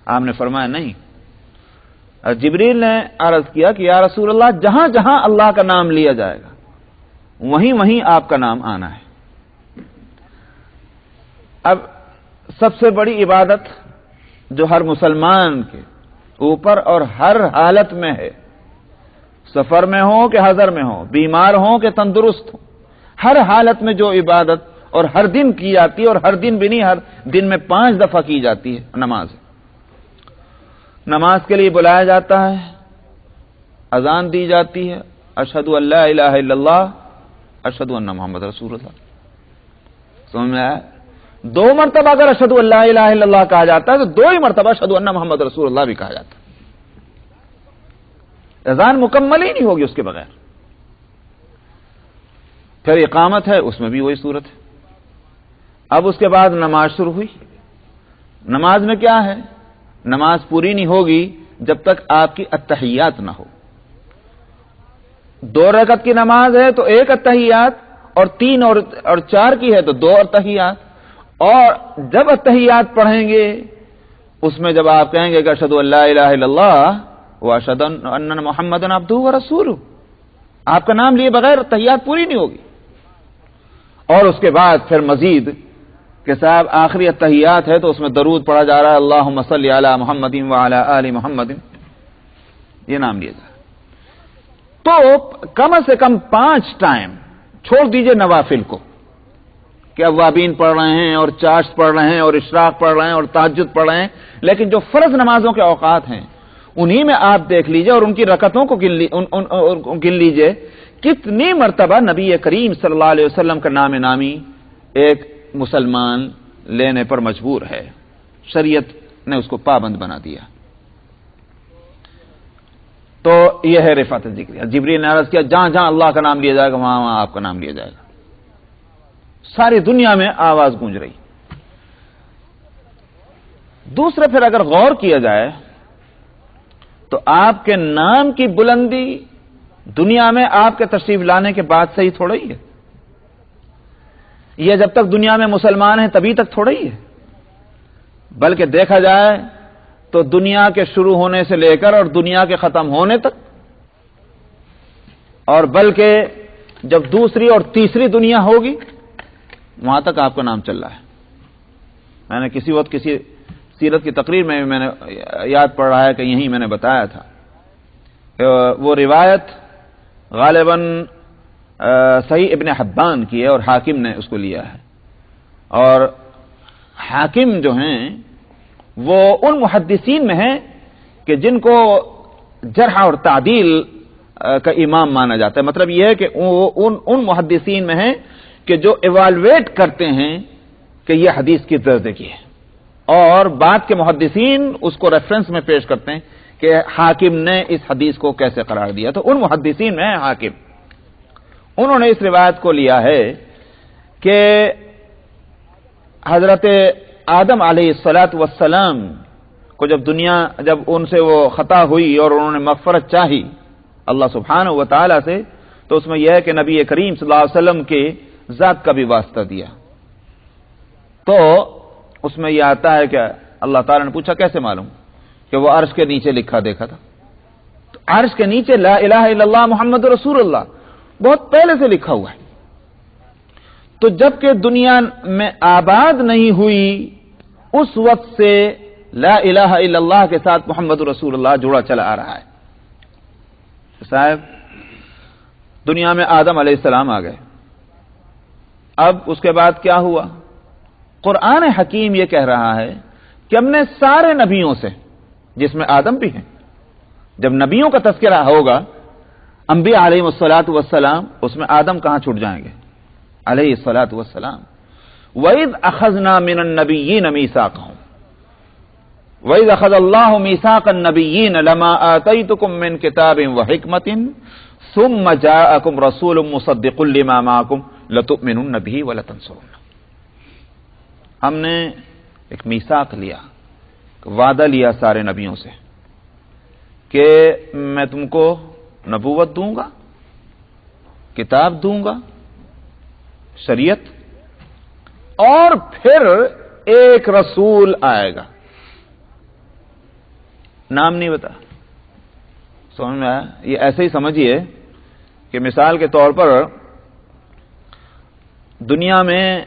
آپ نے فرمایا نہیں. جبریل نے عرض کیا کہ یا رسول اللہ جہاں جہاں اللہ کا نام لیا جائے گا وہیں وہیں آپ کا نام آنا ہے. اب سب سے بڑی عبادت جو ہر مسلمان کے اوپر اور ہر حالت میں ہے، سفر میں ہو کہ حضر میں ہو، بیمار ہو کہ تندرست ہو، ہر حالت میں جو عبادت اور ہر دن کی جاتی ہے، اور ہر دن بھی نہیں، ہر دن میں 5 دفعہ کی جاتی ہے، نماز. نماز کے لیے بلایا جاتا ہے، اذان دی جاتی ہے، اشہد ان لا الہ الا اللہ اشہد ان محمد رسول اللہ. سمجھ میں آیا؟ 2 مرتبہ اگر اشہد ان لا الہ الا اللہ کہا جاتا ہے تو 2 ہی مرتبہ اشہد ان محمد رسول اللہ بھی کہا جاتا ہے. اذان مکمل ہی نہیں ہوگی اس کے بغیر. پھر اقامت ہے، اس میں بھی وہی صورت ہے. اب اس کے بعد نماز شروع ہوئی. نماز میں کیا ہے؟ نماز پوری نہیں ہوگی جب تک آپ کی اتحیات نہ ہو. 2 رکعت کی نماز ہے تو 1 اتحیات، اور 3 اور 4 کی ہے تو 2 اتحیات. اور جب اتحیات پڑھیں گے اس میں جب آپ کہیں گے کہ اشہد ان لا الہ الا اللہ واشہد ان محمد عبدہ ورسولہ، آپ کا نام لیے بغیر اتحیات پوری نہیں ہوگی. اور اس کے بعد پھر مزید کہ صاحب آخری اتحیات ہے تو اس میں درود پڑھا جا رہا ہے اللہم صلی علی محمد وعلی آل محمد، یہ نام لیا جا رہا ہے. تو کم سے کم 5 ٹائم، چھوڑ دیجئے نوافل کو کہ اوابین پڑھ رہے ہیں اور چاشت پڑھ رہے ہیں اور اشراق پڑھ رہے ہیں اور تہجد پڑھ رہے ہیں، لیکن جو فرض نمازوں کے اوقات ہیں انہی میں آپ دیکھ لیجئے اور ان کی رکعتوں کو گن لیجئے کتنی مرتبہ نبی کریم صلی اللہ علیہ وسلم کا نام نامی ایک مسلمان لینے پر مجبور ہے. شریعت نے اس کو پابند بنا دیا. تو یہ ہے رفعت ذکر. جبریل نے عرض کیا جہاں جہاں اللہ کا نام لیا جائے گا وہاں وہاں آپ کا نام لیا جائے گا. ساری دنیا میں آواز گونج رہی. دوسرے پھر اگر غور کیا جائے تو آپ کے نام کی بلندی دنیا میں آپ کے تشریف لانے کے بعد سے ہی تھوڑا ہی ہے. یہ جب تک دنیا میں مسلمان ہیں تبھی تک تھوڑا ہی ہے. بلکہ دیکھا جائے تو دنیا کے شروع ہونے سے لے کر اور دنیا کے ختم ہونے تک، اور بلکہ جب دوسری اور تیسری دنیا ہوگی وہاں تک آپ کا نام چل رہا ہے. میں نے کسی وقت کسی سیرت کی تقریر میں میں نے یاد پڑ رہا ہے کہ یہیں میں نے بتایا تھا، وہ روایت غالباً صحیح ابن حبان کی ہے اور حاکم نے اس کو لیا ہے. اور حاکم جو ہیں وہ ان محدثین میں ہیں کہ جن کو جرح اور تعدیل کا امام مانا جاتا ہے. مطلب یہ ہے کہ ان محدثین میں ہیں کہ جو ایوالویٹ کرتے ہیں کہ یہ حدیث کی درجے کی ہے، اور بعد کے محدثین اس کو ریفرنس میں پیش کرتے ہیں کہ حاکم نے اس حدیث کو کیسے قرار دیا. تو ان محدثین میں ہیں حاکم. انہوں نے اس روایت کو لیا ہے کہ حضرت آدم علیہ الصلاۃ والسلام کو جب ان سے وہ خطا ہوئی اور انہوں نے مغفرت چاہی اللہ سبحانہ و تعالی سے، تو اس میں یہ ہے کہ نبی کریم صلی اللہ علیہ وسلم کے ذات کا بھی واسطہ دیا. تو اس میں یہ آتا ہے کہ اللہ تعالی نے پوچھا کیسے معلوم؟ کہ وہ عرش کے نیچے لکھا دیکھا تھا. تو عرش کے نیچے لا الہ الا اللہ محمد رسول اللہ بہت پہلے سے لکھا ہوا ہے. تو جب کہ دنیا میں آباد نہیں ہوئی اس وقت سے لا الہ الا اللہ کے ساتھ محمد رسول اللہ جڑا چلا آ رہا ہے. صاحب دنیا میں آدم علیہ السلام آ گئے. اب اس کے بعد کیا ہوا؟ قرآن حکیم یہ کہہ رہا ہے کہ ہم نے سارے نبیوں سے، جس میں آدم بھی ہیں، جب نبیوں کا تذکرہ ہوگا انبیاء علیہ الصلاۃ والسلام، اس میں آدم کہاں چھوٹ جائیں گے علیہ الصلاۃ والسلام. وَإِذْ أَخَذْنَا مِنَ النَّبِيِّينَ مِيثَاقَهُمْ وَإِذْ أَخَذَ اللَّهُ مِيثَاقَ النَّبِيِّينَ لَمَا آتَيْتُكُم مِّن كِتَابٍ وَحِكْمَةٍ ثُمَّ جَاءَكُمْ رَسُولٌ مُصَدِّقٌ لِّمَا مَعَكُمْ لَتُؤْمِنُنَّ بِهِ وَلَتَنصُرُنَّهُ. ہم نے ایک میثاق لیا، وعدہ لیا سارے نبیوں سے کہ میں تم کو نبوت دوں گا، کتاب دوں گا، شریعت، اور پھر ایک رسول آئے گا نام نہیں بتا. سمجھ میں آیا؟ یہ ایسے ہی سمجھیے کہ مثال کے طور پر دنیا میں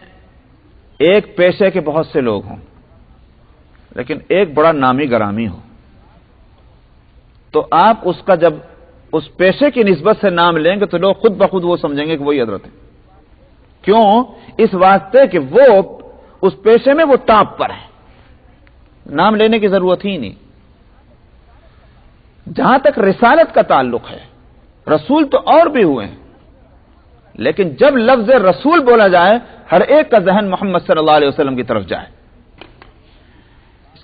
ایک پیشے کے بہت سے لوگ ہوں لیکن ایک بڑا نامی گرامی ہو، تو آپ اس کا جب اس پیشے کی نسبت سے نام لیں گے تو لوگ خود بخود وہ سمجھیں گے کہ وہی حضرت ہے. کیوں؟ اس واسطے کہ وہ اس پیشے میں وہ ٹاپ پر ہے، نام لینے کی ضرورت ہی نہیں. جہاں تک رسالت کا تعلق ہے، رسول تو اور بھی ہوئے ہیں، لیکن جب لفظ رسول بولا جائے ہر ایک کا ذہن محمد صلی اللہ علیہ وسلم کی طرف جائے.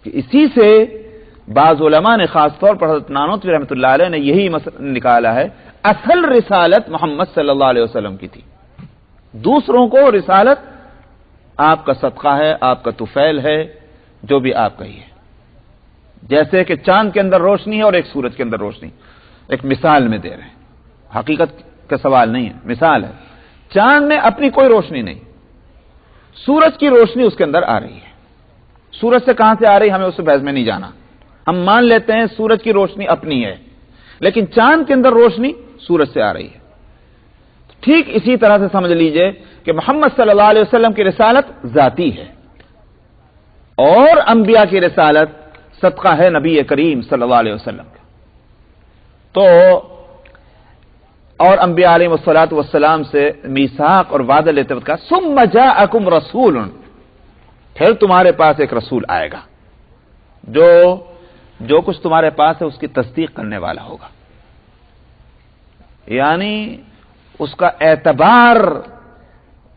اسی سے بعض علماء نے خاص طور پر حضرت نانوتوی رحمۃ اللہ علیہ نے یہی مسئلہ نکالا ہے، اصل رسالت محمد صلی اللہ علیہ وسلم کی تھی. دوسروں کو رسالت آپ کا صدقہ ہے، آپ کا طفیل ہے، جو بھی آپ کا ہی ہے. جیسے کہ چاند کے اندر روشنی ہے اور ایک سورج کے اندر روشنی. ایک مثال میں دے رہے ہیں، حقیقت کا سوال نہیں ہے، مثال ہے. چاند میں اپنی کوئی روشنی نہیں، سورج کی روشنی اس کے اندر آ رہی ہے. سورج سے کہاں سے آ رہی ہمیں اس سے بحث میں نہیں جانا. ہم مان لیتے ہیں سورج کی روشنی اپنی ہے، لیکن چاند کے اندر روشنی سورج سے آ رہی ہے. ٹھیک اسی طرح سے سمجھ لیجئے کہ محمد صلی اللہ علیہ وسلم کی رسالت ذاتی ہے اور انبیاء کی رسالت صدقہ ہے نبی کریم صلی اللہ علیہ وسلم کا. تو اور انبیاء علیہ الصلوۃ والسلام سے میثاق اور وعدہ لیتے وقت کہا ثم جاءکم رسول، پھر تمہارے پاس ایک رسول آئے گا جو کچھ تمہارے پاس ہے اس کی تصدیق کرنے والا ہوگا. یعنی اس کا اعتبار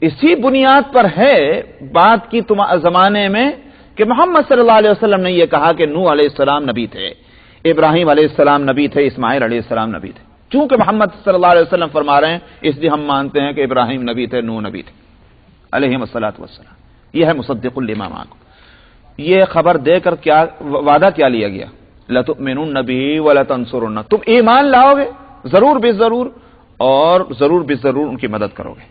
اسی بنیاد پر ہے بات کی زمانے میں کہ محمد صلی اللہ علیہ وسلم نے یہ کہا کہ نوح علیہ السلام نبی تھے، ابراہیم علیہ السلام نبی تھے، اسماعیل علیہ السلام نبی تھے. چونکہ محمد صلی اللہ علیہ وسلم فرما رہے ہیں اس لیے ہم مانتے ہیں کہ ابراہیم نبی تھے، نوح نبی تھے علیہم الصلوۃ والسلام. یہ ہے مصدق لما معکم. یہ خبر دے کر کیا وعدہ کیا لیا گیا؟ لتؤمنن به ولتنصرن، تم ایمان لاؤ گے ضرور بے ضرور اور ضرور بے ضرور ان کی مدد کرو گے.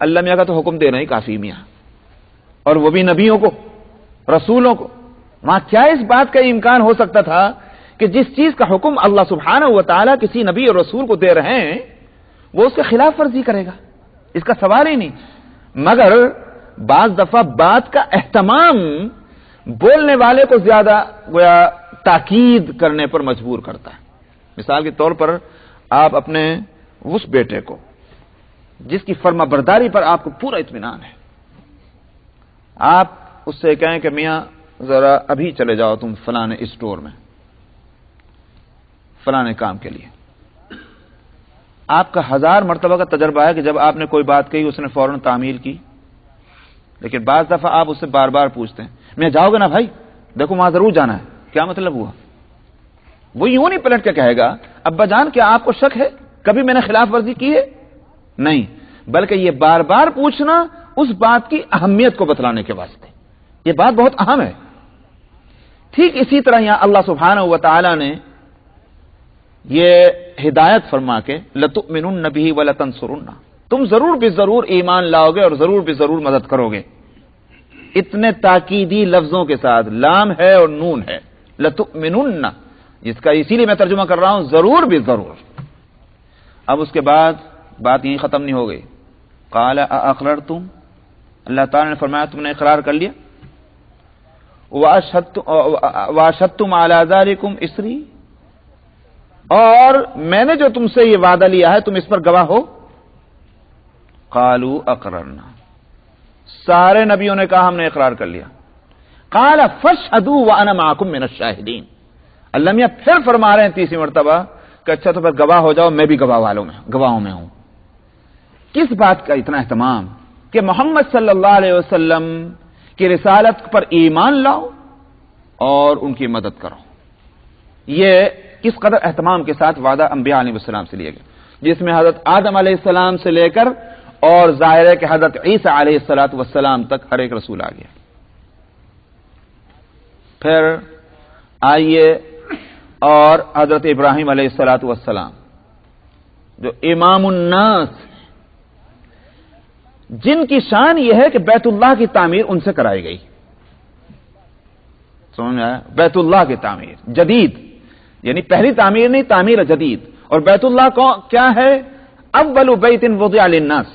اللہ میاں کا تو حکم دینا ہی کافی میاں، اور وہ بھی نبیوں کو، رسولوں کو. وہاں کیا اس بات کا امکان ہو سکتا تھا کہ جس چیز کا حکم اللہ سبحانہ و تعالیٰ کسی نبی اور رسول کو دے رہے ہیں وہ اس کے خلاف ورزی کرے گا؟ اس کا سوال ہی نہیں. مگر بعض دفعہ بات کا اہتمام بولنے والے کو زیادہ گویا تاکید کرنے پر مجبور کرتا ہے. مثال کے طور پر آپ اپنے اس بیٹے کو جس کی فرما برداری پر آپ کو پورا اطمینان ہے، آپ اس سے کہیں کہ میاں ذرا ابھی چلے جاؤ تم فلانے اسٹور میں فلانے کام کے لیے. آپ کا 1000 مرتبہ کا تجربہ ہے کہ جب آپ نے کوئی بات کہی اس نے فوراً تعمیل کی. لیکن بعض دفعہ آپ اس سے بار بار پوچھتے ہیں میں جاؤ گے نا بھائی، دیکھو وہاں ضرور جانا ہے. کیا مطلب ہوا؟ وہ یوں نہیں پلٹ کے کہے گا ابا جان کیا آپ کو شک ہے کبھی میں نے خلاف ورزی کی ہے؟ نہیں، بلکہ یہ بار بار پوچھنا اس بات کی اہمیت کو بتلانے کے واسطے، یہ بات بہت اہم ہے. ٹھیک اسی طرح یہاں اللہ سبحانہ و تعالی نے یہ ہدایت فرما کے لتؤمنن به ولتنصرن، تم ضرور بھی ضرور ایمان لاؤ گے اور ضرور بھی ضرور مدد کرو گے. اتنے تاکیدی لفظوں کے ساتھ لام ہے اور نون ہے، لتؤمنن، جس کا اسی لیے میں ترجمہ کر رہا ہوں ضرور بھی ضرور. اب اس کے بعد بات یہیں ختم نہیں ہو گئی. قال اقررتم، اللہ تعالی نے فرمایا تم نے اقرار کر لیا. واشهدتم على ذلكم اسری، اور میں نے جو تم سے یہ وعدہ لیا ہے تم اس پر گواہ ہو. قالوا اقررنا، سارے نبیوں نے کہا ہم نے اقرار کر لیا. قال فاشهدوا وانا معكم من الشاهدين، اللہ میاں پھر فرما رہے ہیں تیسری مرتبہ کہ اچھا تو پھر گواہ ہو جاؤ، میں بھی گواہوں میں ہوں. کس بات کا اتنا اہتمام کہ محمد صلی اللہ علیہ وسلم کی رسالت پر ایمان لاؤ اور ان کی مدد کرو. یہ کس قدر اہتمام کے ساتھ وعدہ انبیاء علیہ السلام سے لیا گیا، جس میں حضرت آدم علیہ السلام سے لے کر اور ظاہر ہے کہ حضرت عیسیٰ علیہ السلام تک ہر ایک رسول آ گیا. پھر آئیے اور حضرت ابراہیم علیہ السلام جو امام الناس، جن کی شان یہ ہے کہ بیت اللہ کی تعمیر ان سے کرائی گئی. سمجھ میں آیا؟ بیت اللہ کی تعمیر جدید، یعنی پہلی تعمیر نہیں، تعمیر جدید. اور بیت اللہ کیا ہے؟ اول بیت وضع للناس،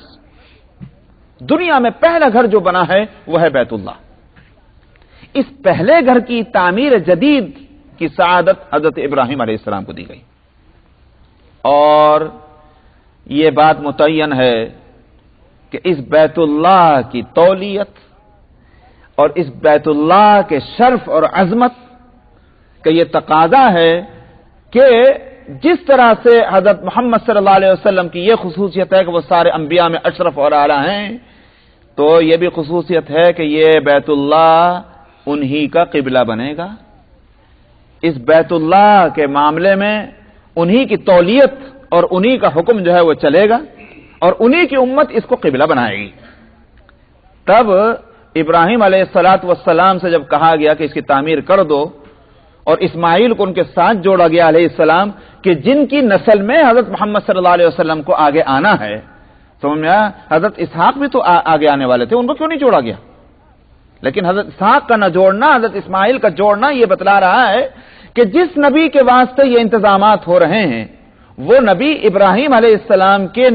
دنیا میں پہلا گھر جو بنا ہے وہ ہے بیت اللہ. اس پہلے گھر کی تعمیر جدید کی سعادت حضرت ابراہیم علیہ السلام کو دی گئی. اور یہ بات متعین ہے کہ اس بیت اللہ کی تولیت اور اس بیت اللہ کے شرف اور عظمت کا یہ تقاضا ہے کہ جس طرح سے حضرت محمد صلی اللہ علیہ وسلم کی یہ خصوصیت ہے کہ وہ سارے انبیاء میں اشرف اور اعلیٰ ہیں، تو یہ بھی خصوصیت ہے کہ یہ بیت اللہ انہی کا قبلہ بنے گا. اس بیت اللہ کے معاملے میں انہی کی تولیت اور انہی کا حکم جو ہے وہ چلے گا اور انہی کی امت اس کو قبلہ بنائے گی. تب ابراہیم علیہ السلام سے جب کہا گیا کہ اس کی تعمیر کر دو، اور اسماعیل کو ان کے ساتھ جوڑا گیا علیہ السلام کہ جن کی نسل میں حضرت محمد صلی اللہ علیہ وسلم کو آگے آنا ہے. سمجھ میں آیا؟ حضرت اسحاق بھی تو آگے آنے والے تھے، ان کو کیوں نہیں جوڑا گیا؟ لیکن حضرت اسحاق کا نہ جوڑنا، حضرت اسماعیل کا جوڑنا یہ بتلا رہا ہے کہ جس نبی کے واسطے یہ انتظامات ہو رہے ہیں وہ نبی ابراہیم علیہ السلام کے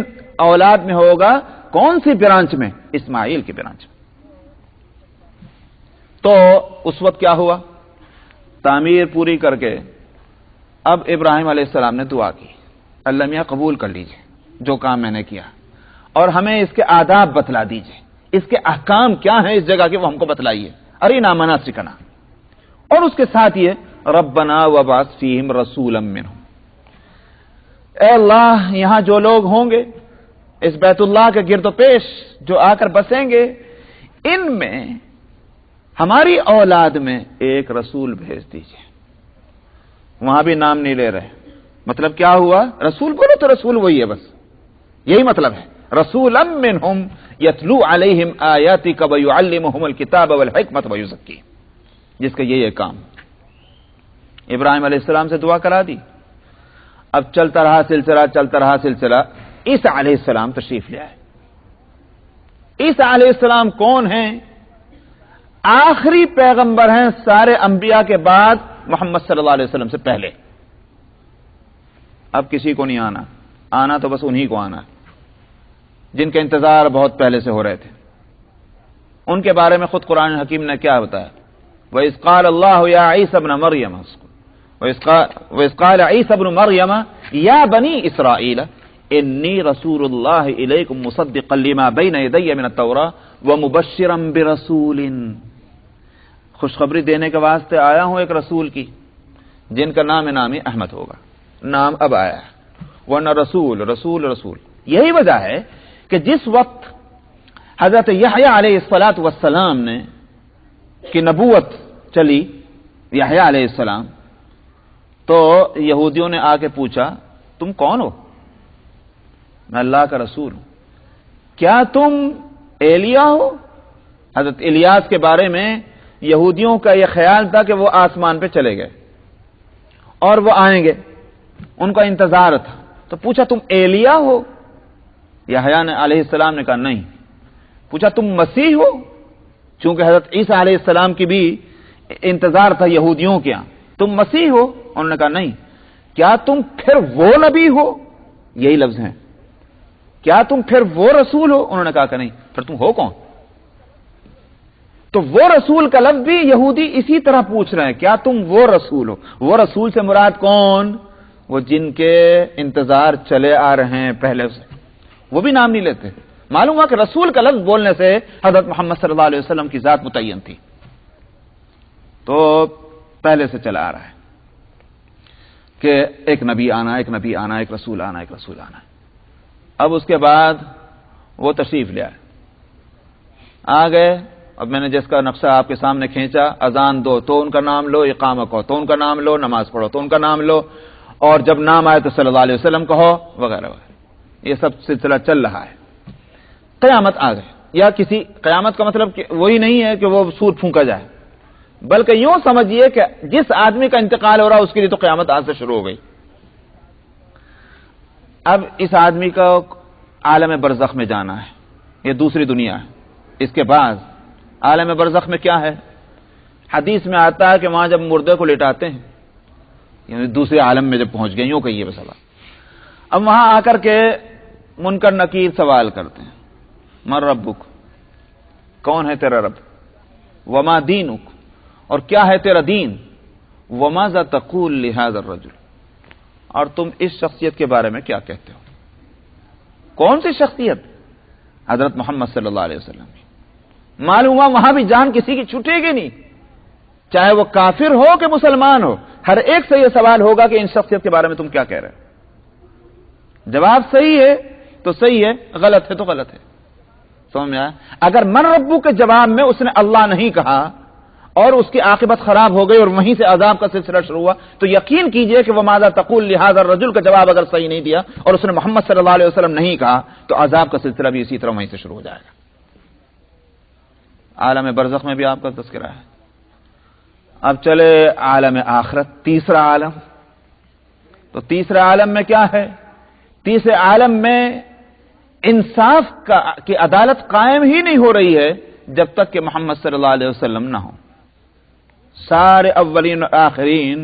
اولاد میں ہوگا. کون سی برانچ میں؟ اسماعیل کی برانچ میں. تو اس وقت کیا ہوا؟ تعمیر پوری کر کے اب ابراہیم علیہ السلام نے دعا کی، اللہ میاں قبول کر لیجئے جو کام میں نے کیا، اور ہمیں اس کے آداب بتلا دیجئے، اس کے احکام کیا ہیں اس جگہ کے وہ ہم کو بتلائیے، ارینا مناسکنا. اور اس کے ساتھ یہ ربنا وبعث فیہم رسولا منہم، اے اللہ یہاں جو لوگ ہوں گے اس بیت اللہ کے گرد و پیش جو آ کر بسیں گے، ان میں ہماری اولاد میں ایک رسول بھیج دیجئے. وہاں بھی نام نہیں لے رہے. مطلب کیا ہوا؟ رسول بولو تو رسول وہی ہے، بس یہی مطلب ہے. رسولا منہم یتلو علیہم آیاتک ویعلمہم الکتاب والحکمت ویزکیہم، جس کا یہ کام. ابراہیم علیہ السلام سے دعا کرا دی. اب چلتا رہا سلسلہ عیسیٰ علیہ السلام تشریف لے آئے. عیسیٰ علیہ السلام کون ہیں؟ آخری پیغمبر ہیں سارے انبیاء کے بعد محمد صلی اللہ علیہ وسلم سے پہلے. اب کسی کو نہیں آنا تو بس انہی کو آنا جن کے انتظار بہت پہلے سے ہو رہے تھے. ان کے بارے میں خود قرآن حکیم نے کیا بتایا؟ وَإِذْ قَالَ اللَّهُ يَا عِيسَى ابْنَ مَرْيَمَ وَإِذْ قَالَ عِيسَى ابْنُ مَرْيَمَ يَا بَنِي إِسْرَائِيلَ إِنِّي رَسُولُ اللَّهِ إِلَيْكُمْ مُصَدِّقًا لِمَا بَيْنَ يَدَيَّ مِنَ التَّوْرَاةِ وَمُبَشِّرًا بِرَسُولٍ، خوشخبری دینے کے واسطے آیا ہوں ایک رسول کی جن کا نام احمد ہوگا. نام اب آیا ہے، ورنہ رسول. یہی وجہ ہے کہ جس وقت حضرت یحییٰ علیہ السلام نے کی نبوت چلی، یحییٰ علیہ السلام، تو یہودیوں نے آ کے پوچھا تم کون ہو؟ میں اللہ کا رسول ہوں. کیا تم ایلیا ہو؟ حضرت الیاس کے بارے میں یہودیوں کا یہ خیال تھا کہ وہ آسمان پہ چلے گئے اور وہ آئیں گے، ان کا انتظار تھا. تو پوچھا تم ایلیا ہو؟ یحییٰ علیہ السلام نے کہا نہیں. پوچھا تم مسیح ہو؟ چونکہ حضرت عیسیٰ علیہ السلام کی بھی انتظار تھا یہودیوں کے یہاں. تم مسیح ہو؟ انہوں نے کہا نہیں. کیا تم پھر وہ نبی ہو؟ یہی لفظ ہیں. کیا تم پھر وہ رسول ہو؟ انہوں نے کہا کہ نہیں. پھر تم ہو کون؟ تو وہ رسول کا لفظ بھی یہودی اسی طرح پوچھ رہے ہیں، کیا تم وہ رسول ہو؟ وہ رسول سے مراد کون؟ وہ جن کے انتظار چلے آ رہے ہیں پہلے سے. وہ بھی نام نہیں لیتے. معلوم ہوا کہ رسول کا لفظ بولنے سے حضرت محمد صلی اللہ علیہ وسلم کی ذات متعین تھی. تو پہلے سے چلا آ رہا ہے کہ ایک نبی آنا، ایک رسول آنا. اب اس کے بعد وہ تشریف لے آئے، آ گئے. اب میں نے جس کا نقشہ آپ کے سامنے کھینچا، اذان دو تو ان کا نام لو، اقامہ کہو تو ان کا نام لو، نماز پڑھو تو ان کا نام لو، اور جب نام آئے تو صلی اللہ علیہ وسلم کہو، وغیرہ وغیرہ. یہ سب سلسلہ چل رہا ہے. قیامت آ گئے. یا کسی قیامت کا مطلب کہ وہی نہیں ہے کہ وہ سور پھونکا جائے، بلکہ یوں سمجھیے کہ جس آدمی کا انتقال ہو رہا اس کے لیے تو قیامت آج سے شروع ہو گئی. اب اس آدمی کا عالم برزخ میں جانا ہے، یہ دوسری دنیا ہے. اس کے بعد عالم برزخ میں کیا ہے؟ حدیث میں آتا ہے کہ وہاں جب مردے کو لٹاتے ہیں، یعنی دوسرے عالم میں جب پہنچ گئے، یوں کہیے بس اب وہاں آ کر کے منکر نکیر سوال کرتے ہیں، من ربک، کون ہے تیرا رب، وما دینک، اور کیا ہے تیرا دین، وماذا تقول لہذا الرجل، اور تم اس شخصیت کے بارے میں کیا کہتے ہو۔ کون سی شخصیت؟ حضرت محمد صلی اللہ علیہ وسلم۔ معلوم ہوا وہاں بھی جان کسی کی چھوٹے گی نہیں، چاہے وہ کافر ہو کہ مسلمان ہو، ہر ایک سے یہ سوال ہوگا کہ ان شخصیت کے بارے میں تم کیا کہہ رہے ہو۔ جواب صحیح ہے تو صحیح ہے، غلط ہے تو غلط ہے۔ سمجھ میں آیا؟ اگر من ربو کے جواب میں اس نے اللہ نہیں کہا اور اس کی عاقبت خراب ہو گئی اور وہیں سے عذاب کا سلسلہ شروع ہوا، تو یقین کیجئے کہ وہ ماذا تقول لہذا الرجل کا جواب اگر صحیح نہیں دیا اور اس نے محمد صلی اللہ علیہ وسلم نہیں کہا تو عذاب کا سلسلہ بھی اسی طرح وہیں سے شروع ہو جائے گا۔ عالم برزخ میں بھی آپ کا تذکرہ ہے۔ اب چلے عالم آخرت، تیسرا عالم۔ تو تیسرے عالم میں کیا ہے؟ تیسرے عالم میں انصاف کی عدالت قائم ہی نہیں ہو رہی ہے جب تک کہ محمد صلی اللہ علیہ وسلم نہ ہو۔ سارے اولین اور آخرین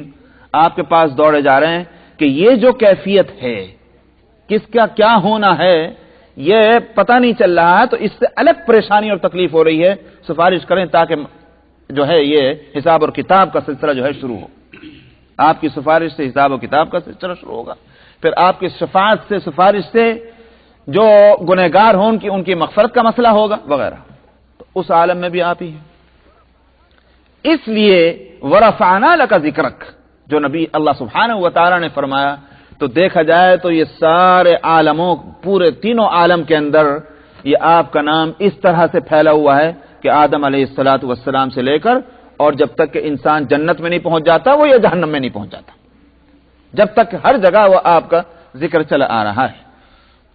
آپ کے پاس دوڑے جا رہے ہیں کہ یہ جو کیفیت ہے، کس کا کیا ہونا ہے، یہ پتہ نہیں چل رہا ہے، تو اس سے الگ پریشانی اور تکلیف ہو رہی ہے، سفارش کریں تاکہ جو ہے یہ حساب اور کتاب کا سلسلہ جو ہے شروع ہو۔ آپ کی سفارش سے حساب و کتاب کا سلسلہ شروع ہوگا، پھر آپ کی شفاعت سے، سفارش سے جو گنہگار ہوں ان کی مغفرت کا مسئلہ ہوگا وغیرہ۔ تو اس عالم میں بھی آپ ہی ہیں۔ اس لیے ورفعنا لک ذکرک جو نبی اللہ سبحانہ و تعالی نے فرمایا، تو دیکھا جائے تو یہ سارے عالموں، پورے تینوں عالم کے اندر یہ آپ کا نام اس طرح سے پھیلا ہوا ہے کہ آدم علیہ الصلوۃ والسلام سے لے کر اور جب تک کہ انسان جنت میں نہیں پہنچ جاتا وہ یہ جہنم میں نہیں پہنچ جاتا، جب تک ہر جگہ وہ آپ کا ذکر چلا آ رہا ہے۔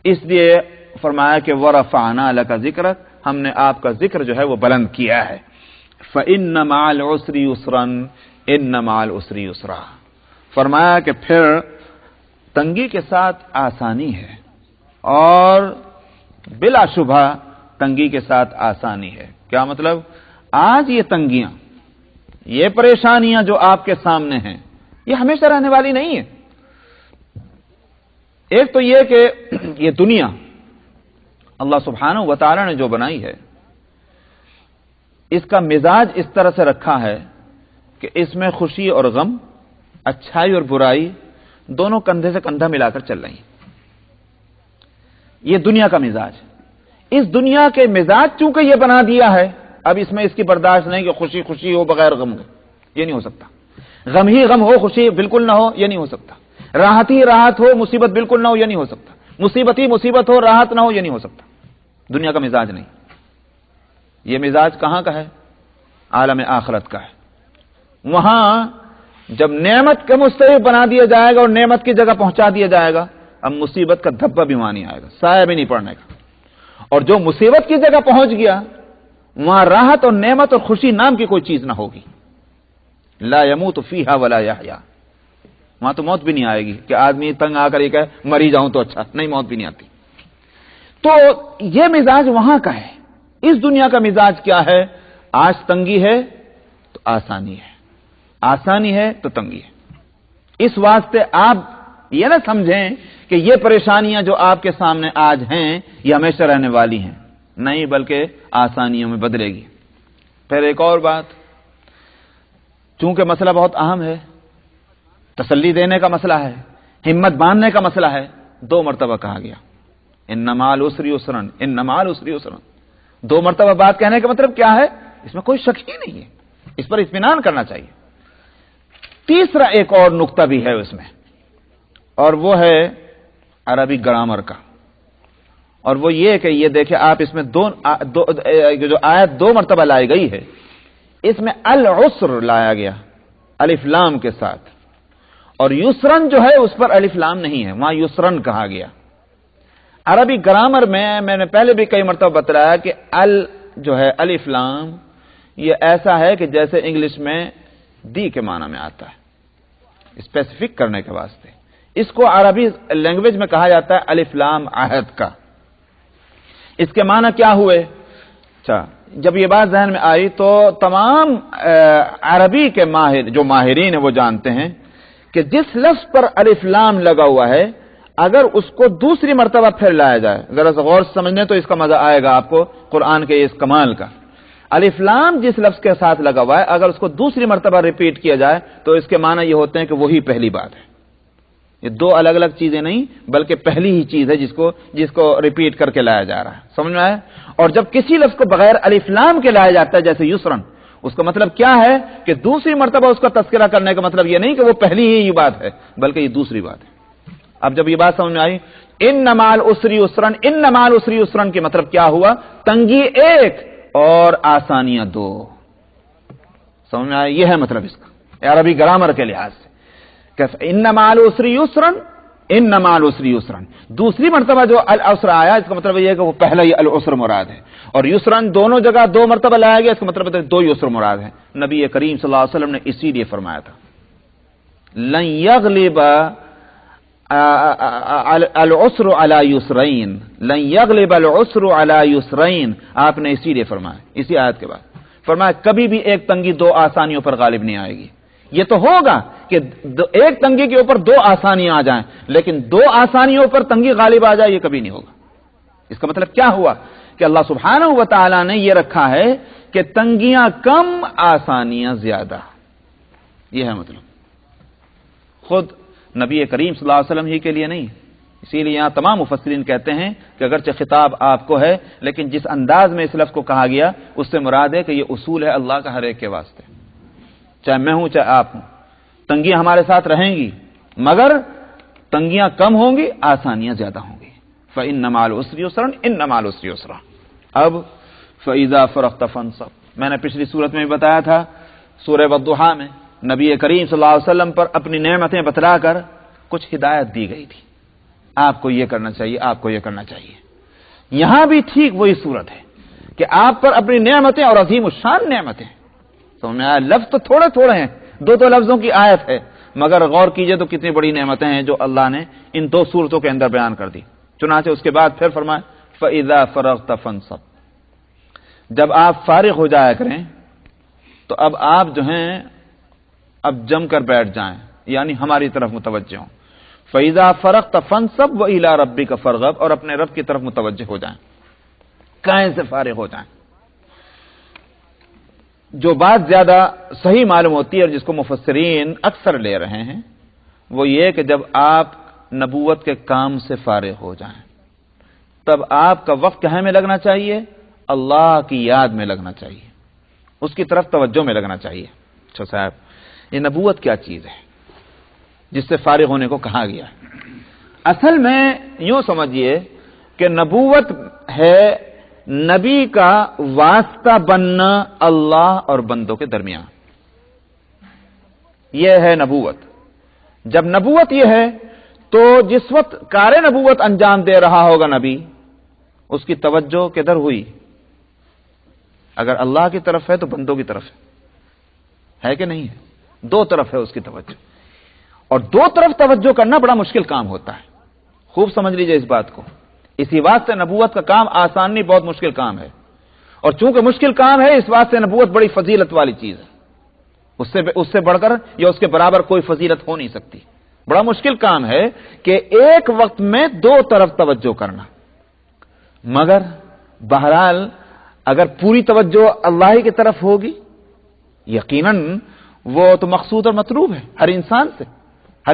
اس لیے فرمایا کہ ورفعنا لک ذکرک، ہم نے آپ کا ذکر جو ہے وہ بلند کیا ہے۔ فإن مع العسر یسرا ان مع العسر یسرا، فرمایا کہ پھر تنگی کے ساتھ آسانی ہے، اور بلا شبہ تنگی کے ساتھ آسانی ہے۔ کیا مطلب؟ آج یہ تنگیاں، یہ پریشانیاں جو آپ کے سامنے ہیں، یہ ہمیشہ رہنے والی نہیں ہے۔ ایک تو یہ کہ یہ دنیا اللہ سبحانہ و تعالی نے جو بنائی ہے، اس کا مزاج اس طرح سے رکھا ہے کہ اس میں خوشی اور غم، اچھائی اور برائی دونوں کندھے سے کندھا ملا کر چل رہی ہیں۔ یہ دنیا کا مزاج، اس دنیا کے مزاج چونکہ یہ بنا دیا ہے، اب اس میں اس کی برداشت نہیں کہ خوشی خوشی ہو بغیر غم کے، یہ نہیں ہو سکتا۔ غم ہی غم ہو، خوشی بالکل نہ ہو، یہ نہیں ہو سکتا۔ راحت ہی راحت ہو، مصیبت بالکل نہ ہو، یہ نہیں ہو سکتا۔ مصیبت ہی مصیبت ہو، راحت نہ ہو، یہ نہیں ہو سکتا۔ دنیا کا مزاج نہیں۔ یہ مزاج کہاں کا ہے؟ عالم آخرت کا ہے۔ وہاں جب نعمت کا مستحق بنا دیا جائے گا اور نعمت کی جگہ پہنچا دیا جائے گا، اب مصیبت کا دھبا بھی وہاں نہیں آئے گا، سایہ بھی نہیں پڑنے کا۔ اور جو مصیبت کی جگہ پہنچ گیا، وہاں راحت اور نعمت اور خوشی نام کی کوئی چیز نہ ہوگی۔ لا يموت فیہا ولا یحیا، وہاں تو موت بھی نہیں آئے گی کہ آدمی تنگ آ کر یہ کہے مری جاؤں تو اچھا، نہیں، موت بھی نہیں آتی۔ تو یہ مزاج وہاں کا ہے۔ اس دنیا کا مزاج کیا ہے؟ آج تنگی ہے تو آسانی ہے، آسانی ہے تو تنگی ہے۔ اس واسطے آپ یہ نہ سمجھیں کہ یہ پریشانیاں جو آپ کے سامنے آج ہیں یہ ہمیشہ رہنے والی ہیں، نہیں، بلکہ آسانیوں میں بدلے گی۔ پھر ایک اور بات، چونکہ مسئلہ بہت اہم ہے، تسلی دینے کا مسئلہ ہے، ہمت باندھنے کا مسئلہ ہے، 2 مرتبہ کہا گیا ان مع العسر یسرا، ان مع العسر یسرا۔ 2 مرتبہ بات کہنے کا مطلب کیا ہے؟ اس میں کوئی شک ہی نہیں ہے، اس پر اطمینان کرنا چاہیے۔ تیسرا ایک اور نقطہ بھی ہے اس میں، اور وہ ہے عربی گرامر کا، اور وہ یہ کہ یہ دیکھیں آپ اس میں جو آیت 2 مرتبہ لائی گئی ہے، اس میں العسر لایا گیا الف لام کے ساتھ، اور یسرن جو ہے اس پر الف لام نہیں ہے، وہاں یسرن کہا گیا۔ عربی گرامر میں نے پہلے بھی کئی مرتبہ بتلایا کہ جو ہے الف لام یہ ایسا ہے کہ جیسے انگلش میں دی کے معنی میں آتا ہے، اسپیسیفک کرنے کے واسطے۔ اس کو عربی لینگویج میں کہا جاتا ہے الف لام عہد کا۔ اس کے معنی کیا ہوئے؟ اچھا، جب یہ بات ذہن میں آئی تو تمام عربی کے جو ماہرین ہیں وہ جانتے ہیں کہ جس لفظ پر الف لام لگا ہوا ہے اگر اس کو دوسری مرتبہ پھر لایا جائے، ذرا سا غور سے سمجھنے تو اس کا مزہ آئے گا آپ کو قرآن کے اس کمال کا۔ الف لام جس لفظ کے ساتھ لگا ہوا ہے اگر اس کو دوسری مرتبہ ریپیٹ کیا جائے تو اس کے معنی یہ ہوتے ہیں کہ وہی پہلی بات ہے۔ یہ دو الگ الگ چیزیں نہیں بلکہ پہلی ہی چیز ہے جس کو ریپیٹ کر کے لایا جا رہا ہے، سمجھ میں آیا؟ اور جب کسی لفظ کو بغیر الف لام کے لایا جاتا ہے جیسے یسرن، اس کا مطلب کیا ہے کہ دوسری مرتبہ اس کا تذکرہ کرنے کا مطلب یہ نہیں کہ وہ پہلی ہی یہ بات ہے بلکہ یہ دوسری بات ہے۔ اب جب یہ بات سمجھ میں آئی، ان مع العسر یسرن، ان مع العسر یسرن کے مطلب کیا ہوا؟ تنگی ایک اور آسانیاں دو، سمجھ میں آئی؟ یہ ہے مطلب اس کا عربی گرامر کے لحاظ سے کہ ان مع العسر یسرن، ان مع العسر یسرن، دوسری مرتبہ جو العسر آیا اس کا مطلب یہ ہے کہ وہ پہلا ہی العسر مراد ہے، اور یسرن دونوں جگہ دو مرتبہ لایا گیا اس کا مطلب ہے دو یسر مراد ہے۔ نبی کریم صلی اللہ علیہ وسلم نے اسی لیے فرمایا تھا لن یغلب العسر علی یسرین، لن یغلب العسر علی یسرین، آپ نے اسی لیے فرمایا، اسی آیت کے بعد فرمایا کبھی بھی ایک تنگی دو آسانیوں پر غالب نہیں آئے گی۔ یہ تو ہوگا کہ ایک تنگی کے اوپر دو آسانیاں آ جائیں لیکن دو آسانیوں پر تنگی غالب آ جائے یہ کبھی نہیں ہوگا۔ اس کا مطلب کیا ہوا کہ اللہ سبحانہ و تعالی نے یہ رکھا ہے کہ تنگیاں کم آسانیاں زیادہ، یہ ہے مطلب۔ خود نبی کریم صلی اللہ علیہ وسلم ہی کے لیے نہیں، اسی لیے یہاں تمام مفسرین کہتے ہیں کہ اگرچہ خطاب آپ کو ہے لیکن جس انداز میں اس لفظ کو کہا گیا اس سے مراد ہے کہ یہ اصول ہے اللہ کا ہر ایک کے واسطے، چاہے میں ہوں چاہے آپ ہوں، تنگیاں ہمارے ساتھ رہیں گی مگر تنگیاں کم ہوں گی آسانیاں زیادہ ہوں گی۔ فَإِنَّ مَعَ الْعُسْرِ يُسْرًا إِنَّ مَعَ الْعُسْرِ يُسْرًا۔ اب فَإِذَا فَرَغْتَ فَانصَبْ، میں نے پچھلی صورت میں بھی بتایا تھا سورہ والضحیٰ میں نبی کریم صلی اللہ علیہ وسلم پر اپنی نعمتیں بتلا کر کچھ ہدایت دی گئی تھی، آپ کو یہ کرنا چاہیے، آپ کو یہ کرنا چاہیے۔ یہاں بھی ٹھیک وہی صورت ہے کہ آپ پر اپنی نعمتیں اور عظیم الشان نعمتیں، تو میں لفظ تو تھوڑے تھوڑے ہیں، دو لفظوں کی آیت ہے مگر غور کیجئے تو کتنی بڑی نعمتیں ہیں جو اللہ نے ان دو صورتوں کے اندر بیان کر دی۔ چنانچہ اس کے بعد پھر فرمائے فَإِذَا فَرَغْتَ فَانصَبْ، جب آپ فارغ ہو جایا کریں تو اب آپ جو ہیں اب جم کر بیٹھ جائیں، یعنی ہماری طرف متوجہ ہوں۔ فَإِذَا فَرَغْتَ فَانصَبْ وَإِلَىٰ رَبِّكَ فَارْغَب، اور اپنے رب کی طرف متوجہ ہو جائیں، کہیں سے فارغ ہو جائیں۔ جو بات زیادہ صحیح معلوم ہوتی ہے اور جس کو مفسرین اکثر لے رہے ہیں وہ یہ کہ جب آپ نبوت کے کام سے فارغ ہو جائیں تب آپ کا وقت کہاں میں لگنا چاہیے؟ اللہ کی یاد میں لگنا چاہیے، اس کی طرف توجہ میں لگنا چاہیے۔ اچھا صاحب، یہ نبوت کیا چیز ہے جس سے فارغ ہونے کو کہا گیا؟ اصل میں یوں سمجھیے کہ نبوت ہے نبی کا واسطہ بننا اللہ اور بندوں کے درمیان، یہ ہے نبوت۔ جب نبوت یہ ہے تو جس وقت کار نبوت انجام دے رہا ہوگا نبی، اس کی توجہ کدھر ہوئی؟ اگر اللہ کی طرف ہے تو بندوں کی طرف ہے کہ نہیں ہے؟ دو طرف ہے اس کی توجہ، اور دو طرف توجہ کرنا بڑا مشکل کام ہوتا ہے، خوب سمجھ لیجئے اس بات کو۔ اسی واسطے نبوت کا کام آسان نہیں، بہت مشکل کام ہے، اور چونکہ مشکل کام ہے اس واسطے نبوت بڑی فضیلت والی چیز ہے، اس سے بڑھ کر یا اس کے برابر کوئی فضیلت ہو نہیں سکتی۔ بڑا مشکل کام ہے کہ ایک وقت میں دو طرف توجہ کرنا، مگر بہرحال اگر پوری توجہ اللہ ہی کی طرف ہوگی یقیناً وہ تو مقصود اور مطلوب ہے ہر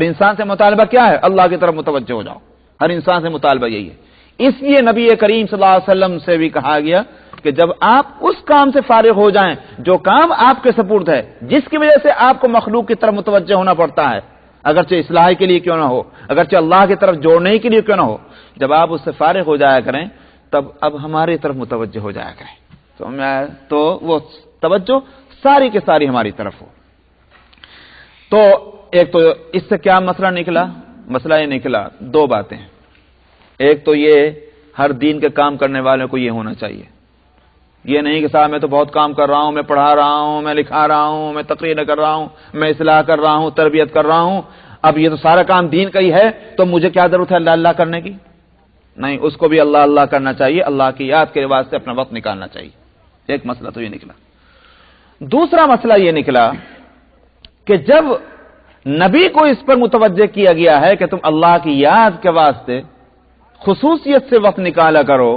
انسان سے مطالبہ کیا ہے؟ اللہ کی طرف متوجہ ہو جاؤ، ہر انسان سے مطالبہ یہی ہے۔ اس لیے نبی کریم صلی اللہ علیہ وسلم سے بھی کہا گیا کہ جب آپ اس کام سے فارغ ہو جائیں جو کام آپ کے سپرد ہے، جس کی وجہ سے آپ کو مخلوق کی طرف متوجہ ہونا پڑتا ہے، اگرچہ اصلاح کے لیے کیوں نہ ہو، اگرچہ اللہ کی طرف جوڑنے کے لیے کیوں نہ ہو، جب آپ اس سے فارغ ہو جایا کریں تب اب ہماری طرف متوجہ ہو جایا کریں، تو وہ توجہ ساری کے ساری ہماری طرف ہو۔ تو ایک تو اس سے کیا مسئلہ نکلا؟ مسئلہ یہ نکلا دو باتیں، ایک تو یہ ہر دین کے کام کرنے والوں کو یہ ہونا چاہیے، یہ نہیں کہ صاحب میں تو بہت کام کر رہا ہوں، میں پڑھا رہا ہوں، میں لکھا رہا ہوں، میں تقریر کر رہا ہوں، میں اصلاح کر رہا ہوں، تربیت کر رہا ہوں، اب یہ تو سارا کام دین کا ہی ہے تو مجھے کیا ضرورت ہے اللہ اللہ کرنے کی؟ نہیں، اس کو بھی اللہ اللہ کرنا چاہیے، اللہ کی یاد کے واسطے اپنا وقت نکالنا چاہیے، ایک مسئلہ تو یہ نکلا. دوسرا مسئلہ یہ نکلا کہ جب نبی کو اس پر متوجہ کیا گیا ہے کہ تم اللہ کی یاد کے واسطے خصوصیت سے وقت نکالا کرو،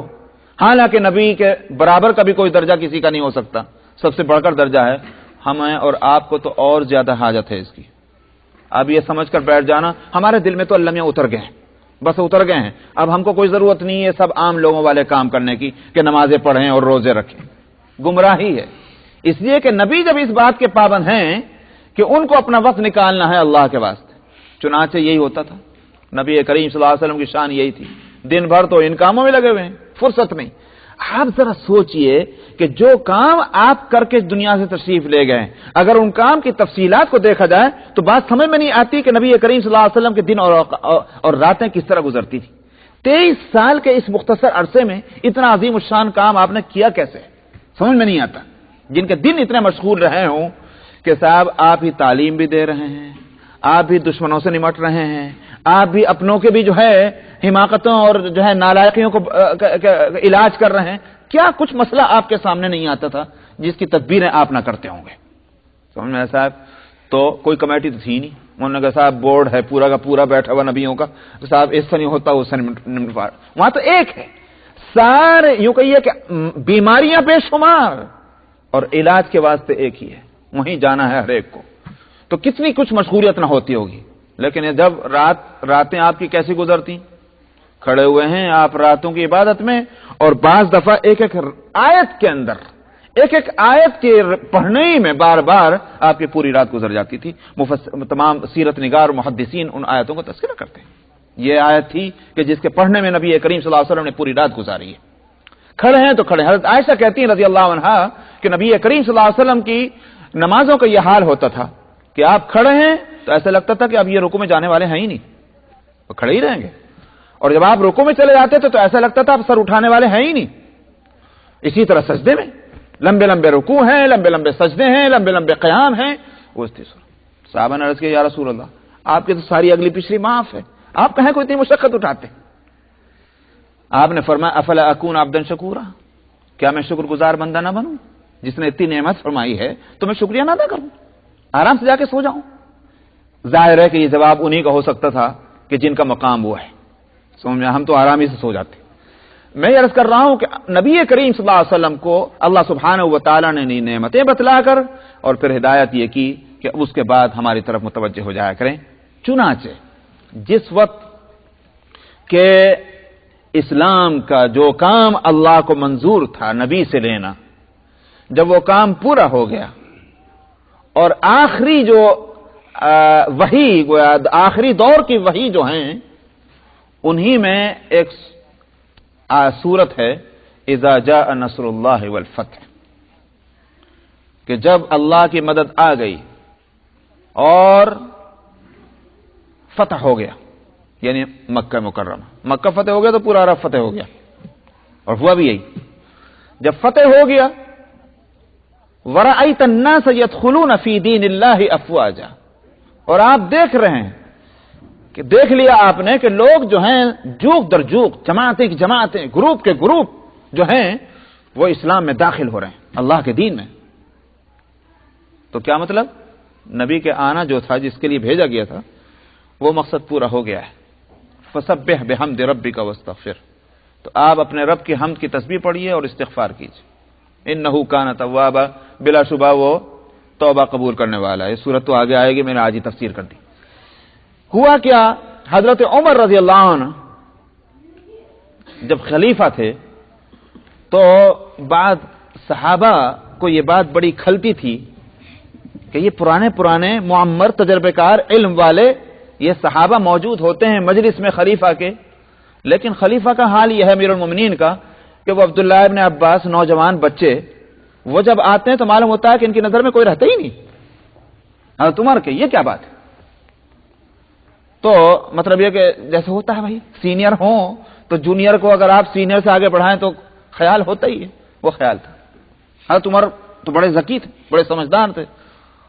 حالانکہ نبی کے برابر کا بھی کوئی درجہ کسی کا نہیں ہو سکتا، سب سے بڑھ کر درجہ ہے، ہمیں اور آپ کو تو اور زیادہ حاجت ہے اس کی. اب یہ سمجھ کر بیٹھ جانا ہمارے دل میں تو اللہ میاں اتر گئے ہیں، بس اتر گئے ہیں، اب ہم کو کوئی ضرورت نہیں ہے سب عام لوگوں والے کام کرنے کی کہ نمازیں پڑھیں اور روزے رکھیں. گمراہی ہے. اس لیے کہ نبی جب اس بات کے پابند ہیں کہ ان کو اپنا وقت نکالنا ہے اللہ کے واسطے، چنانچہ یہی ہوتا تھا. نبی کریم صلی اللہ علیہ وسلم کی شان یہی تھی، دن بھر تو ان کاموں میں لگے ہوئے ہیں، فرصت نہیں. آپ ذرا سوچئے کہ جو کام آپ کر کے دنیا سے تشریف لے گئے، اگر ان کام کی تفصیلات کو دیکھا جائے تو بات سمجھ میں نہیں آتی کہ نبی کریم صلی اللہ علیہ وسلم کے دن اور راتیں کس طرح گزرتی تھی. 23 سال کے اس مختصر عرصے میں اتنا عظیم الشان کام آپ نے کیا کیسے، سمجھ میں نہیں آتا. جن کے دن اتنے مشغول رہے ہوں کہ صاحب آپ ہی تعلیم بھی دے رہے ہیں، آپ بھی دشمنوں سے نمٹ رہے ہیں، آپ بھی اپنوں کے بھی جو ہے حماقتوں اور جو ہے نالائقیوں کو علاج کر رہے ہیں. کیا کچھ مسئلہ آپ کے سامنے نہیں آتا تھا جس کی تدبیریں آپ نہ کرتے ہوں گے. سمجھ میں صاحب تو کوئی کمیٹی تو تھی نہیں. انہوں نے کہا صاحب بورڈ ہے پورا کا پورا بیٹھا ہوا نبیوں کا، صاحب اس سے نہیں ہوتا اس سے نہیں. وہاں تو ایک ہے، سارے یوں کہیے کہ بیماریاں بے شمار اور علاج کے واسطے ایک ہی ہے، وہیں جانا ہے ہر ایک کو. تو کتنی کچھ مشغولیت نہ ہوتی ہوگی. لیکن جب راتیں آپ کی کیسی گزرتی، کھڑے ہوئے ہیں آپ راتوں کی عبادت میں، اور بعض دفعہ ایک ایک آیت کے اندر ایک ایک آیت کے پڑھنے ہی میں بار بار آپ کی پوری رات گزر جاتی تھی. تمام سیرت نگار محدثین ان آیتوں کو تذکرہ کرتے ہیں. یہ آیت تھی کہ جس کے پڑھنے میں نبی کریم صلی اللہ علیہ وسلم نے پوری رات گزاری ہے. کھڑے ہیں تو کھڑے. حضرت عائشہ کہتی ہیں رضی اللہ عنہا کہ نبی کریم صلی اللہ علیہ وسلم کی نمازوں کا یہ حال ہوتا تھا کہ آپ کھڑے ہیں تو ایسا لگتا تھا کہ اب یہ رکوع میں جانے والے ہیں ہی نہیں، وہ کھڑے ہی رہیں گے. اور جب آپ رکوع میں چلے جاتے تھے تو ایسا لگتا تھا اب سر اٹھانے والے ہیں ہی نہیں. اسی طرح سجدے میں لمبے لمبے رکوع ہیں، لمبے لمبے سجدے ہیں، لمبے لمبے قیام ہیں. وہ صحابہ نے عرض کیا یا رسول اللہ آپ کی تو ساری اگلی پچھلی معاف ہے، آپ کہیں کوئی اتنی مشقت اٹھاتے. آپ نے فرمایا افلا اکون عبدا شکورا، کیا میں شکر گزار بندہ نہ بنوں؟ جس نے اتنی نعمت فرمائی ہے تو میں شکریہ نہ ادا کروں، آرام سے جا کے سو جاؤں. ظاہر ہے کہ یہ جواب انہی کا ہو سکتا تھا کہ جن کا مقام وہ ہے. سمجھ میں ہم تو آرامی سے سو جاتے. میں یہ عرض کر رہا ہوں کہ نبی کریم صلی اللہ علیہ وسلم کو اللہ سبحانہ و تعالیٰ نے نئی نعمتیں بتلا کر اور پھر ہدایت یہ کی کہ اس کے بعد ہماری طرف متوجہ ہو جایا کریں. چنانچہ جس وقت کہ اسلام کا جو کام اللہ کو منظور تھا نبی سے لینا، جب وہ کام پورا ہو گیا اور آخری جو وحی آخری دور کی وحی جو ہیں انہی میں ایک سورت ہے اذا جاء نصر اللہ والفتح، کہ جب اللہ کی مدد آ گئی اور فتح ہو گیا، یعنی مکہ مکرمہ، مکہ فتح ہو گیا تو پورا عرب فتح ہو گیا. اور ہوا بھی یہی. جب فتح ہو گیا وَرَأَيْتَ النَّاسَ يَدْخُلُونَ فِي دِينِ اللَّهِ أَفْوَاجًا، اور آپ دیکھ رہے ہیں کہ دیکھ لیا آپ نے کہ لوگ جو ہیں جوک در جوک، جماعتیں کی جماعتیں، گروپ کے گروپ جو ہیں وہ اسلام میں داخل ہو رہے ہیں، اللہ کے دین میں. تو کیا مطلب؟ نبی کے آنا جو تھا جس کے لیے بھیجا گیا تھا وہ مقصد پورا ہو گیا ہے. فسبح بحمد ربک واستغفر، تو آپ اپنے رب کی حمد کی تسبیح پڑھیے اور استغفار کیجیے. انہ کان توابا، بلا شبہ وہ توبہ قبول کرنے والا ہے. سورت تو آگے آئے گی، میں نے آج ہی تفسیر کر دی. ہوا کیا، حضرت عمر رضی اللہ عنہ جب خلیفہ تھے تو بعض صحابہ کو یہ بات بڑی کھلتی تھی کہ یہ پرانے معمر تجربے کار علم والے یہ صحابہ موجود ہوتے ہیں مجلس میں خلیفہ کے، لیکن خلیفہ کا حال یہ ہے امیر المومنین کا کہ وہ عبداللہ ابن عباس نوجوان بچے وہ جب آتے ہیں تو معلوم ہوتا ہے کہ ان کی نظر میں کوئی رہتا ہی نہیں. حضرت عمر کے یہ کیا بات ہے؟ تو مطلب یہ کہ جیسے ہوتا ہے بھائی سینئر ہوں تو جونیئر کو اگر آپ سینئر سے آگے بڑھائیں تو خیال ہوتا ہی ہے. وہ خیال تھا. حضرت عمر تو بڑے ذکی تھے، بڑے سمجھدار تھے.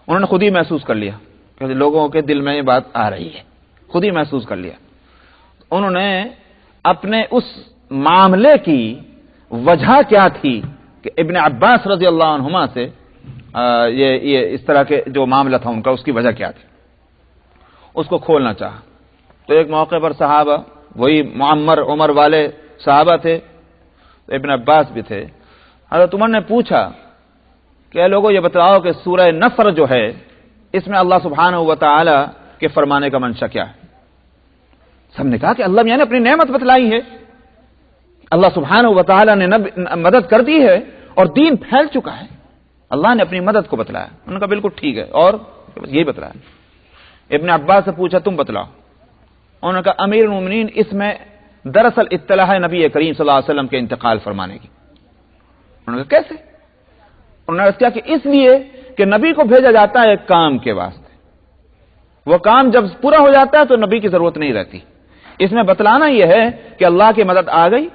انہوں نے خود ہی محسوس کر لیا کہ لوگوں کے دل میں یہ بات آ رہی ہے، خود ہی محسوس کر لیا. انہوں نے اپنے اس معاملے کی وجہ کیا تھی کہ ابن عباس رضی اللہ عنہما سے یہ اس طرح کے جو معاملہ تھا ان کا، اس کی وجہ کیا تھی، اس کو کھولنا چاہا۔ تو ایک موقع پر صحابہ، وہی معمر عمر والے صحابہ تھے، ابن عباس بھی تھے، حضرت عمر نے پوچھا کہ اے لوگوں یہ بتلاؤ کہ سورہ نصر جو ہے اس میں اللہ سبحانہ و تعالی کے فرمانے کا منشا کیا ہے؟ سب نے کہا کہ اللہ میاں نے اپنی نعمت بتلائی ہے، اللہ سبحانہ و تعالی نے مدد کر دی ہے اور دین پھیل چکا ہے، اللہ نے اپنی مدد کو بتلایا۔ انہوں نے کہا بالکل ٹھیک ہے، اور یہی بتلایا۔ ابن عباس سے پوچھا تم بتلاؤ۔ انہوں نے کہا امیر المومنین اس میں دراصل اطلاع ہے نبی کریم صلی اللہ علیہ وسلم کے انتقال فرمانے کی۔ انہوں نے کہا کیسے؟ انہوں نے کہا کہ اس لیے کہ نبی کو بھیجا جاتا ہے ایک کام کے واسطے، وہ کام جب پورا ہو جاتا ہے تو نبی کی ضرورت نہیں رہتی۔ اس میں بتلانا یہ ہے کہ اللہ کی مدد آ گئی،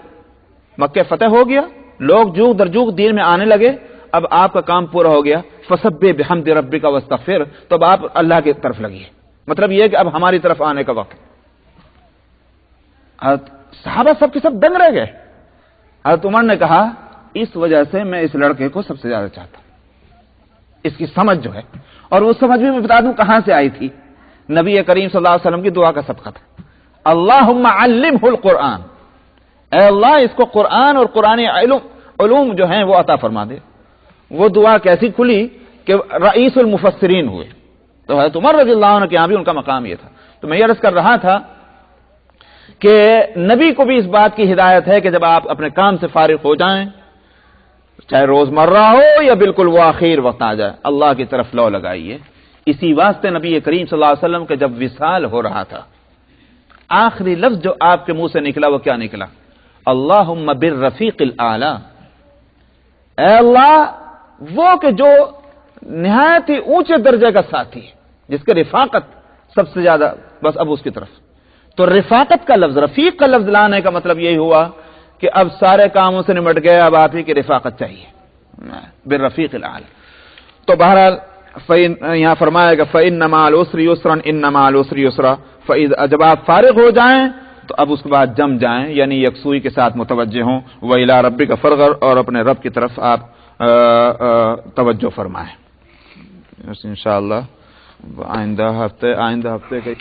مکہ فتح ہو گیا، لوگ جوگ در جوگ دین میں آنے لگے، اب آپ کا کام پورا ہو گیا، فسبح بحمد ربک واستغفر، تو اب آپ اللہ کی طرف لگیے، مطلب یہ کہ اب ہماری طرف آنے کا وقت۔ صحابہ سب کے سب دنگ رہ گئے۔ حضرت عمر نے کہا اس وجہ سے میں اس لڑکے کو سب سے زیادہ چاہتا ہوں، اس کی سمجھ جو ہے، اور وہ سمجھ بھی میں بتا دوں کہاں سے آئی تھی، نبی کریم صلی اللہ علیہ وسلم کی دعا کا صدقہ تھا، اللہم علمہ القرآن، اے اللہ اس کو قرآن اور قرآن علوم جو ہیں وہ عطا فرما دے۔ وہ دعا کیسی کھلی کہ رئیس المفسرین ہوئے۔ تو حضرت عمر رضی اللہ عنہ کے یہاں بھی ان کا مقام یہ تھا۔ تو میں یہ عرض کر رہا تھا کہ نبی کو بھی اس بات کی ہدایت ہے کہ جب آپ اپنے کام سے فارغ ہو جائیں، چاہے روزمرہ ہو یا بالکل وہ آخر وقت آ جائے، اللہ کی طرف لو لگائیے۔ اسی واسطے نبی کریم صلی اللہ علیہ وسلم کے جب وصال ہو رہا تھا، آخری لفظ جو آپ کے منہ سے نکلا وہ کیا نکلا؟ اللہم بالرفیق الاعلی، اے اللہ وہ کہ جو نہایت ہی اونچے درجے کا ساتھی ہے، جس کے رفاقت سب سے زیادہ، بس اب اس کی طرف۔ تو رفاقت کا لفظ، رفیق کا لفظ لانے کا مطلب یہی ہوا کہ اب سارے کاموں سے نمٹ گئے، اب آپ ہی کی رفاقت چاہیے، بالرفیق الاعلی۔ تو بہرحال یہاں فرمایا گا فَإِنَّ مَعَ الْعُسْرِ يُسْرًا إِنَّ مَعَ الْعُسْرِ يُسْرًا، جب آپ فارغ ہو جائیں تو اب اس کے بعد جم جائیں، یعنی یکسوئی کے ساتھ متوجہ ہوں، وَإِلَىٰ رَبِّكَ فَارْغَب، اور اپنے رب کی طرف آپ توجہ فرمائیں۔ انشاءاللہ آئندہ ہفتے